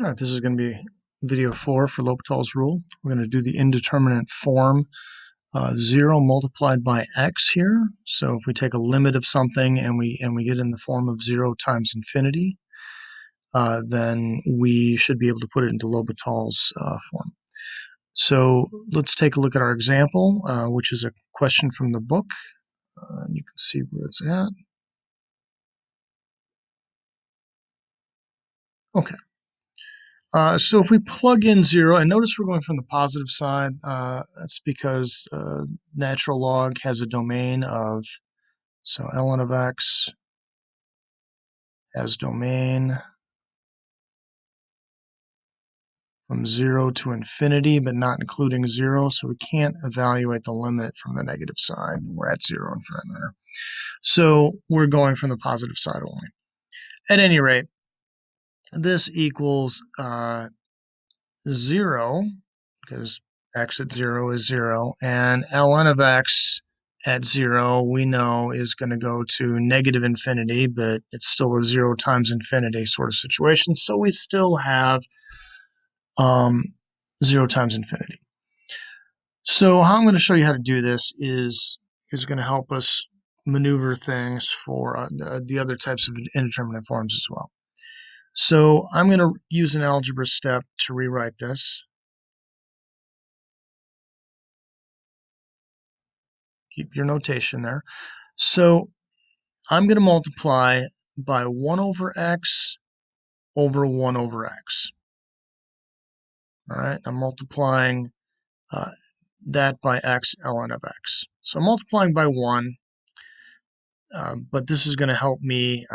All right, this is going to be video 4 for L'Hopital's rule. We're going to do the indeterminate form of 0 multiplied by x here. So if we take a limit of something and we get in the form of 0 times infinity, then we should be able to put it into L'Hopital's form. So let's take a look at our example, which is a question from the book. You can see where it's at. Okay. So if we plug in 0, and notice we're going from the positive side, that's because natural log has a domain of, so ln of x has domain from 0 to infinity, but not including 0, so we can't evaluate the limit from the negative side. We're at 0 for that matter. So we're going from the positive side only. At any rate, this equals 0, because x at 0 is 0, and ln of x at 0 we know is going to go to negative infinity, but it's still a 0 times infinity sort of situation, so we still have 0 times infinity. So how I'm going to show you how to do this is going to help us maneuver things for the other types of indeterminate forms as well. So I'm going to use an algebra step to rewrite this. Keep your notation there. So I'm going to multiply by 1 over x over 1 over x. All right, I'm multiplying that by x ln of x. So I'm multiplying by 1, but this is going to help me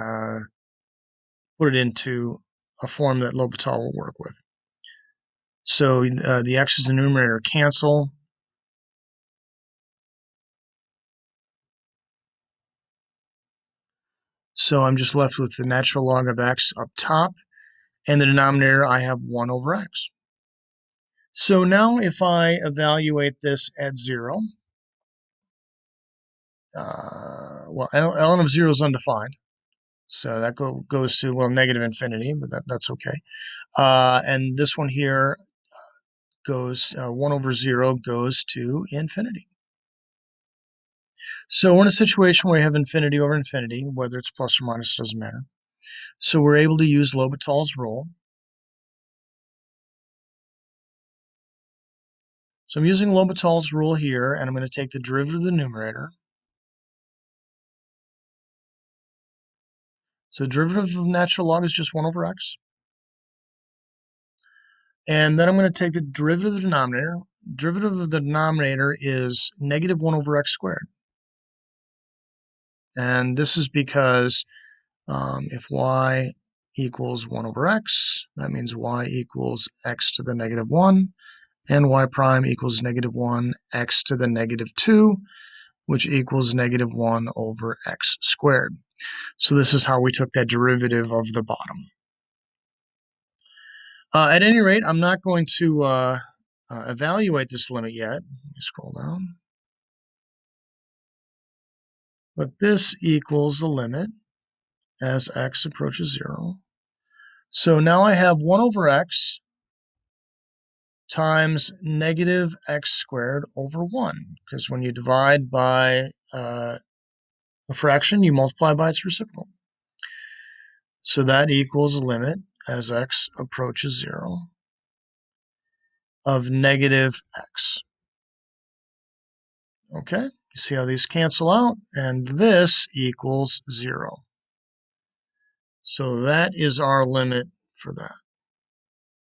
put it into a form that L'Hopital will work with. So the x's in the numerator cancel. So I'm just left with the natural log of x up top, and the denominator I have 1 over x. So now if I evaluate this at 0, well, ln of 0 is undefined, so that goes to, well, negative infinity, but that's okay. And this one here goes, 1 over 0 goes to infinity. So we're in a situation where we have infinity over infinity, whether it's plus or minus, doesn't matter. So we're able to use L'Hopital's rule. So I'm using L'Hopital's rule here, and I'm going to take the derivative of the numerator. So the derivative of natural log is just 1 over x. And then I'm going to take the derivative of the denominator. Derivative of the denominator is negative 1 over x squared. And this is because if y equals 1 over x, that means y equals x to the negative 1, and y prime equals negative 1 x to the negative 2, which equals negative 1 over x squared. So this is how we took that derivative of the bottom. At any rate, I'm not going to evaluate this limit yet. Let me scroll down. But this equals the limit as x approaches 0. So now I have 1 over x times negative x squared over 1, because when you divide by a fraction, you multiply by its reciprocal. So that equals a limit as x approaches 0 of negative x. Okay, you see how these cancel out, and this equals 0. So that is our limit for that.